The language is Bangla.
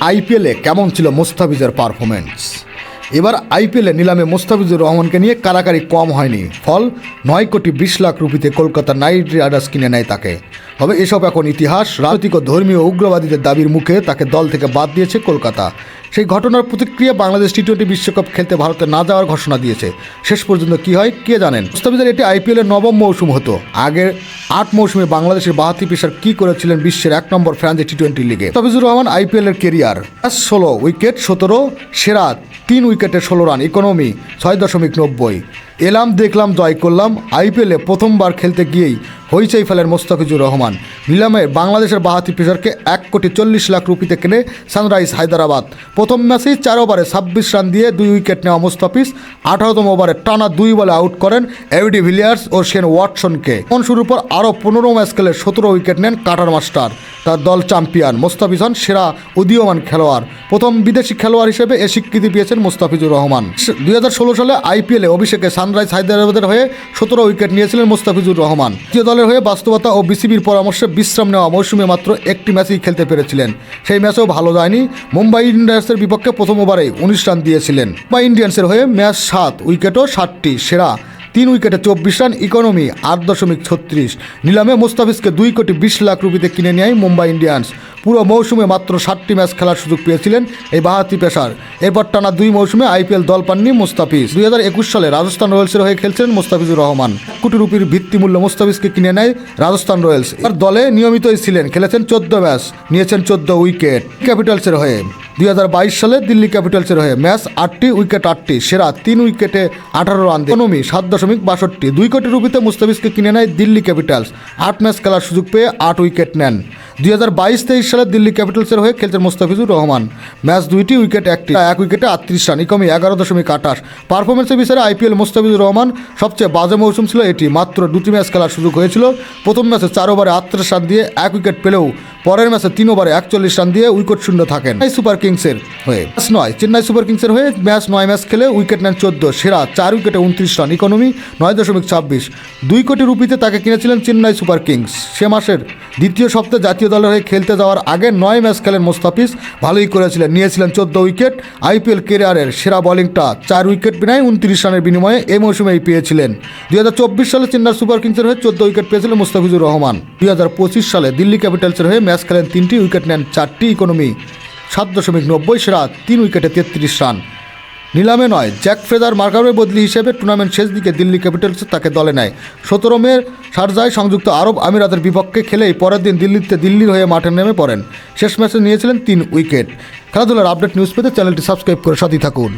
আইপিএলে কেমন ছিল মোস্তাফিজের পারফরমেন্স। এবার আইপিএলে নিলামে মোস্তাফিজুর রহমানকে নিয়ে কারাকারি কম হয়নি। ফল 9,20,00,000 রুপিতে কলকাতা নাইট রাইডার্স কিনে নেয় তাকে। তবে এসব এখন ইতিহাস। রাজনৈতিক ও ধর্মীয় উগ্রবাদীদের দাবির মুখে তাকে দল থেকে বাদ দিয়েছে কলকাতা। সেই ঘটনার প্রতিক্রিয়া বাংলাদেশ টি-20 বিশ্বকাপ খেলতে ভারতে না যাওয়ার ঘোষণা দিয়েছে। শেষ পর্যন্ত কী হয় কে জানেন। মোস্তাফিজের এটি আইপিএলের 9ম মৌসুম হতো। আগের 8 মৌসুমে বাংলাদেশের 72 পেসার কী করেছিলেন বিশ্বের 1 নম্বর ফ্রান্স টি-20 লিগে। মোস্তাফিজুর রহমান আইপিএলের কেরিয়ার 16 উইকেট 17 সেরা 3 উইকেটে 16 রান, ইকোনমি 6.90। এলাম দেখলাম জয় করলাম। আইপিএলে প্রথমবার খেলতে গিয়েই হইচই ফেলেন মোস্তাফিজুর রহমান। নিলামে বাংলাদেশের 72 পেসারকে 1,40,00,000 রুপিতে কেনে সানরাইজ হায়দ্রাবাদ। প্রথম ম্যাচেই 4 ওভারে 26 রান দিয়ে 2 উইকেট নেওয়া মোস্তাফিজ 18তম ওভারে টানা 2 বলে আউট করেন এবি ডিভিলিয়ার্স ও শেন ওয়াটসনকে। শুরুর পর আরও 15 ম্যাচ খেলে 17 উইকেট নেন কাটার মাস্টার। তার দল চ্যাম্পিয়ন। মোস্তাফিজ হন সেরা উদীয়মান খেলোয়াড়। প্রথম বিদেশি খেলোয়াড় হিসেবে এ স্বীকৃতি পেয়েছেন মোস্তাফিজুর রহমান। 2016 সালে আইপিএলে অভিষেকে সানরাইজ হায়দ্রাবাদের হয়ে 17 উইকেট নিয়েছিলেন মোস্তাফিজুর রহমান। দ্বিতীয় দলের হয়ে বাস্তবতা ও বিসিবির পরামর্শে বিশ্রাম নেওয়া মৌসুমে মাত্র একটি ম্যাচই খেলতে পেরেছিলেন। সেই ম্যাচেও ভালো যায়নি। মুম্বাই ইন্ডিয়ান্সের বিপক্ষে প্রথম ওভারেই 19 রান দিয়েছিলেন। মুম্বাই ইন্ডিয়ান্সের হয়ে ম্যাচ 7 উইকেটও 60, সেরা 3 উইকেটে 24 রান, ইকোনমি 8.36। নিলামে মোস্তাফিজকে 2,20,00,000 রুপিতে কিনে নেয় মুম্বাই ইন্ডিয়ান্স। পুরো মৌসুমে মাত্র 7টি ম্যাচ খেলার সুযোগ পেয়েছিলেন এই 72 পেসার। এরপর টানা 2 মৌসুমে আইপিএল দল পাননি মোস্তাফিজ। 2021 সালে রাজস্থান রয়্যালসের হয়ে খেলছিলেন মোস্তাফিজুর রহমান। 1 কোটি রুপির ভিত্তিমূল্য মোস্তাফিজকে কিনে নেয় রাজস্থান রয়্যালস। এর দলে নিয়মিতই ছিলেন, খেলেছেন 14 ম্যাচ, নিয়েছেন 14 উইকেট। ক্যাপিটালসের হয়ে 2022 সালে দিল্লি ক্যাপিটালসের হয়ে ম্যাচ 8টি, উইকেট 8টি, সেরা 3 উইকেটে 18 রান, ইকোনমি 7.62। 2 কোটি রুপিতে মুস্তাফিজকে কিনে নেয় দিল্লি ক্যাপিটালস। 8 ম্যাচ খেলার সুযোগ পেয়ে 8 উইকেট নেন। 2022-23 সালে দিল্লি ক্যাপিটালসের হয়ে খেলছেন মোস্তাফিজুর রহমান। ম্যাচ 2টি, উইকেট 1টি, 1 উইকেটে 38 রান, ইকোনমি 11.28। পারফরমেন্সের বিষয়ে আইপিএল মোস্তাফিজুর রহমান সবচেয়ে বাজে মৌসুম ছিল এটি। মাত্র 2টি ম্যাচ খেলার সুযোগ হয়েছিল। প্রথম ম্যাচে 4 ওভারে 38 রান দিয়ে 1 উইকেট পেলেও পরের ম্যাচে 3 ওভারে 41 রান দিয়ে উইকেট শূন্য থাকেন। সুপার কিংসের হয়ে ম্যাচ 9, চেন্নাই সুপার কিংসের হয়ে ম্যাচ 9 ম্যাচ খেলে উইকেট নেন 14, সেরা 4 উইকেটে 29 রান, ইকোনমি 9.26। 2 কোটি রুপিতে তাকে কিনেছিলেন চেন্নাই সুপার কিংস। সে মাসের দ্বিতীয় সপ্তাহে জাতীয় দলের হয়ে খেলতে যাওয়ার আগে 9 ম্যাচ খেলেন মোস্তাফিজ। ভালোই করেছিলেন, নিয়েছিলেন 14 উইকেট। আইপিএল কেরিয়ারের সেরা বোলিংটা 4 উইকেট বিনায় 29 রানের বিনিময়ে এই মৌসুমেই পেয়েছিলেন। 2024 সালে চেন্নাই সুপার কিংসের হয়ে 14 উইকেট পেয়েছিলেন মোস্তাফিজুর রহমান। 2025 সালে দিল্লি ক্যাপিটালসের হয়ে ম্যাচ খেলেন 3টি, উইকেট নেন 4টি, ইকোনমি 7.90, সেরা 3 উইকেটে 33 রান। নিলামে নয়, জ্যাক ফ্রেজার মার্কারের বদলি হিসেবে টুর্নামেন্ট শেষ দিকে দিল্লি ক্যাপিটালস তাকে দলে নেয়। 17 মে শারজায় সংযুক্ত আরব আমিরাতের বিপক্ষে খেলেই পরের দিন দিল্লির হয়ে মাঠে নেমে পড়েন। শেষ ম্যাচে নিয়েছিলেন 3 উইকেট। খেলাধুলার আপডেট নিউজ পেতে চ্যানেলটি সাবস্ক্রাইব করে সাথে থাকুন।